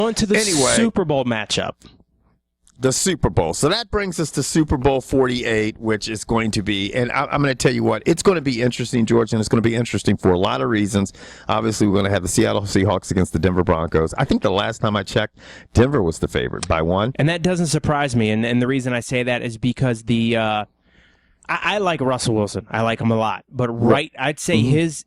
On to the Super Bowl matchup. The Super Bowl. So that brings us to Super Bowl 48, which is going to be, and I'm going to tell you what, it's going to be interesting, George, and it's going to be interesting for a lot of reasons. Obviously, we're going to have the Seattle Seahawks against the Denver Broncos. I think the last time I checked, Denver was the favorite by 1. And that doesn't surprise me. And the reason I say that is because I like Russell Wilson. I like him a lot. But I'd say his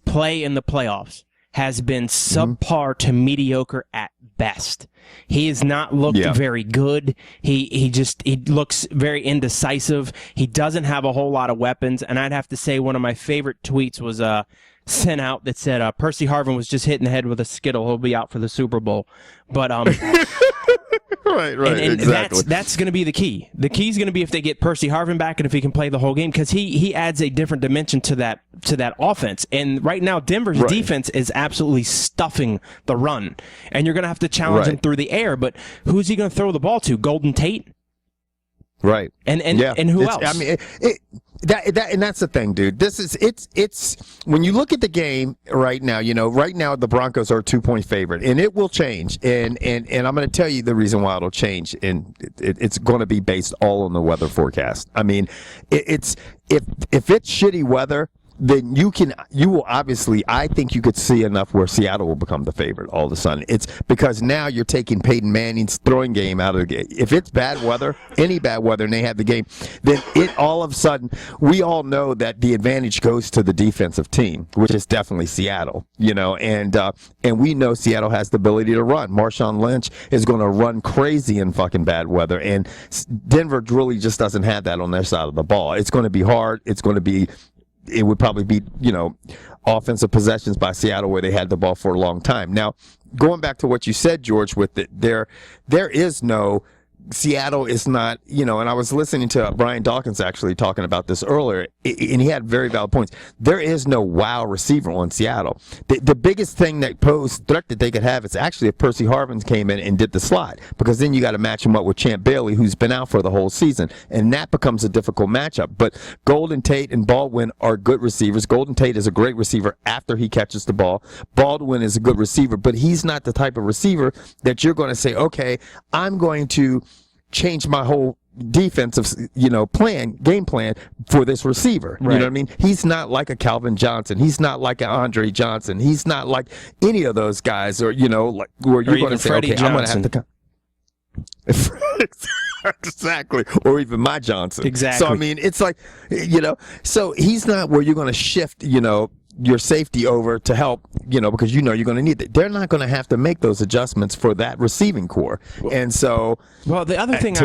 play in the playoffs has been subpar to mediocre at best. He has not looked very good. He looks very indecisive. He doesn't have a whole lot of weapons. And I'd have to say one of my favorite tweets was sent out that said Percy Harvin was just hitting the head with a Skittle. He'll be out for the Super Bowl. But right, and exactly. That's going to be the key. The key is going to be if they get Percy Harvin back and if he can play the whole game, because he adds a different dimension to that offense. And right now, Denver's defense is absolutely stuffing the run, and you're going to have to challenge him through the air. But who's he going to throw the ball to? Golden Tate, right? And who else? I mean, and that's the thing, dude. This is it's when you look at the game right now. Right now the Broncos are a 2-point favorite, and it will change. And I'm going to tell you the reason why it'll change, and it's going to be based all on the weather forecast. I mean, it's if it's shitty weather, then you will obviously, I think you could see enough where Seattle will become the favorite all of a sudden. It's because now you're taking Peyton Manning's throwing game out of the game. If it's bad weather, any bad weather, and they have the game, then it all of a sudden, we all know that the advantage goes to the defensive team, which is definitely Seattle, and we know Seattle has the ability to run. Marshawn Lynch is going to run crazy in fucking bad weather, and Denver really just doesn't have that on their side of the ball. It's going to be hard. It would probably be, offensive possessions by Seattle where they had the ball for a long time. Now, going back to what you said, George, with it, there is no Seattle is not, and I was listening to Brian Dawkins actually talking about this earlier, and he had very valid points. There is no wow receiver on Seattle. The biggest thing that posed threat that they could have is actually if Percy Harvin came in and did the slot, because then you got to match him up with Champ Bailey, who's been out for the whole season, and that becomes a difficult matchup. But Golden Tate and Baldwin are good receivers. Golden Tate is a great receiver after he catches the ball. Baldwin is a good receiver, but he's not the type of receiver that you're going to say, okay, I'm going to change my whole defensive, game plan for this receiver. Right. You know what I mean? He's not like a Calvin Johnson. He's not like an Andre Johnson. He's not like any of those guys, or like where you're going to say, Freddie okay, Johnson. I'm going to have to. Exactly, or even my Johnson. Exactly. So I mean, it's like, so he's not where you're going to shift, your safety over to help, because you're going to need it. They're not going to have to make those adjustments for that receiving core. And so, well, the other thing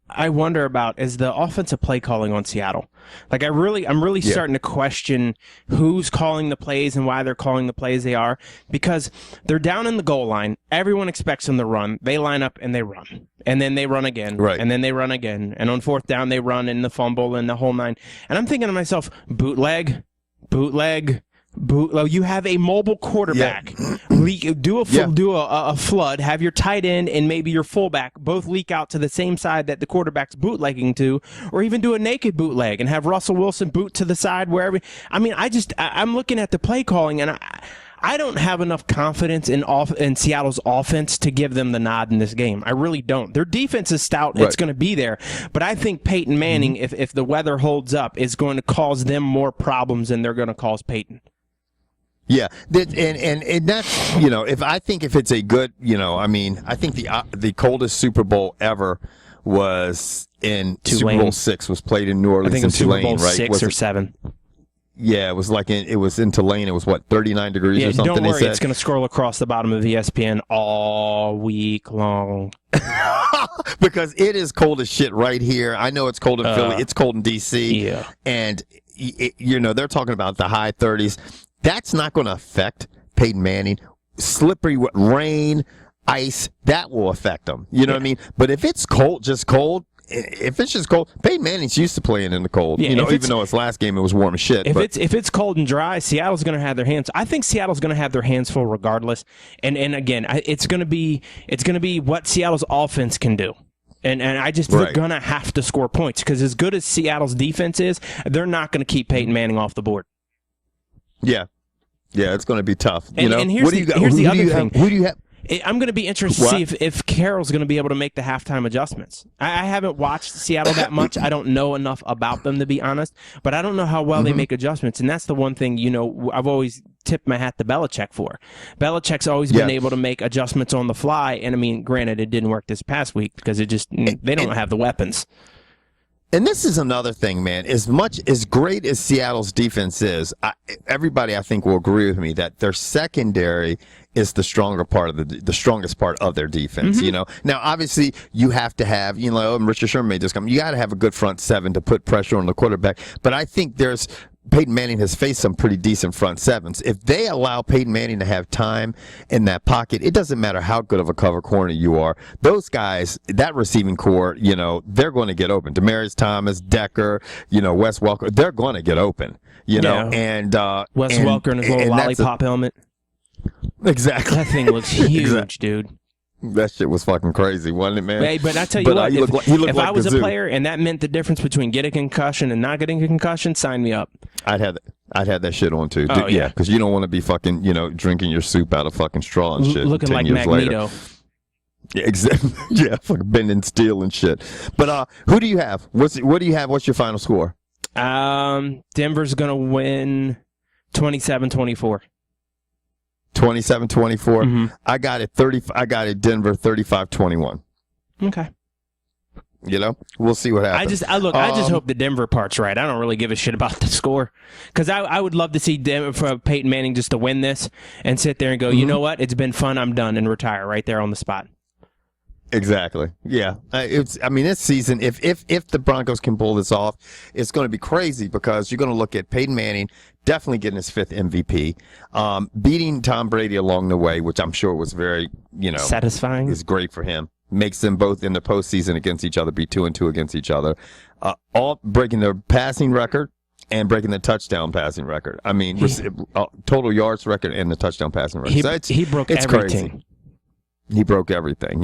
I wonder about is the offensive play calling on Seattle. Like I'm really starting to question who's calling the plays and why they're calling the plays they are, because they're down in the goal line. Everyone expects them to run. They line up and they run. And then they run again. Right. And then they run again. And on fourth down, they run in the fumble and the whole nine. And I'm thinking to myself, bootleg. You have a mobile quarterback. Yeah. Do a flood. Have your tight end and maybe your fullback both leak out to the same side that the quarterback's bootlegging to, or even do a naked bootleg and have Russell Wilson boot to the side wherever. I mean, I'm looking at the play calling, and I don't have enough confidence in Seattle's offense to give them the nod in this game. I really don't. Their defense is stout. Right. It's going to be there. But I think Peyton Manning, if the weather holds up, is going to cause them more problems than they're going to cause Peyton. Yeah, and that's, if it's a good, I think the coldest Super Bowl ever was in Tulane. Super Bowl VI was played in New Orleans. I think it was Tulane, Super Bowl right? 6 or 7. Yeah, it was it was in Tulane. It was 39 degrees or something. Don't worry, they said. It's going to scroll across the bottom of ESPN all week long. Because it is cold as shit right here. I know it's cold in Philly. It's cold in D.C. Yeah. And, they're talking about the high 30s. That's not going to affect Peyton Manning. Slippery rain, ice, that will affect them. You know what I mean? But if it's cold, if it's just cold, Peyton Manning's used to playing in the cold. Yeah, even though his last game it was warm as shit. If it's cold and dry, Seattle's going to have their hands. I think Seattle's going to have their hands full regardless. And again, it's going to be what Seattle's offense can do. And they're going to have to score points, because as good as Seattle's defense is, they're not going to keep Peyton Manning off the board. Yeah. Yeah, it's going to be tough. And here's what do you got? here's the other thing. Who do you have? I'm going to be interested to see if Carroll's going to be able to make the halftime adjustments. I haven't watched Seattle that much. I don't know enough about them, to be honest, but I don't know how well they make adjustments, and that's the one thing, I've always tipped my hat to Belichick for. Belichick's always been able to make adjustments on the fly, and, I mean, granted, it didn't work this past week because they don't have the weapons. And this is another thing, man. As great as Seattle's defense is, everybody I think will agree with me that their secondary is the strongest part of their defense. Now obviously you have to have, and Richard Sherman made this comment. You got to have a good front seven to put pressure on the quarterback. But I think Peyton Manning has faced some pretty decent front sevens. If they allow Peyton Manning to have time in that pocket, it doesn't matter how good of a cover corner you are. Those guys, that receiving core, they're going to get open. Demaryius Thomas, Decker, Wes Welker, they're going to get open. And Wes Welker in his little lollipop helmet. Exactly. That thing looks huge, dude. That shit was fucking crazy, wasn't it, man? Hey, but I tell you what, if I was a player and that meant the difference between getting a concussion and not getting a concussion, sign me up. I'd have that shit on too. Oh, yeah, because you don't want to be fucking, drinking your soup out of fucking straw and shit. Looking 10 like years Magneto. Later. Yeah, exactly. Yeah, fucking bending steel and shit. But who do you have? What do you have? What's your final score? Denver's gonna win 27-24. 27-24. I got it 30. I got it Denver 35-21. Okay. We'll see what happens. I just hope the Denver part's right. I don't really give a shit about the score because I would love to see for Peyton Manning just to win this and sit there and go, you know what? It's been fun. I'm done, and retire right there on the spot. Exactly. Yeah. This season, if the Broncos can pull this off, it's going to be crazy because you're going to look at Peyton Manning definitely getting his 5th MVP, beating Tom Brady along the way, which I'm sure was very, satisfying. Is great for him. Makes them both in the postseason against each other, be 2-2 against each other, all breaking their passing record and breaking the touchdown passing record. I mean, total yards record and the touchdown passing record. He broke everything. Crazy. He broke everything,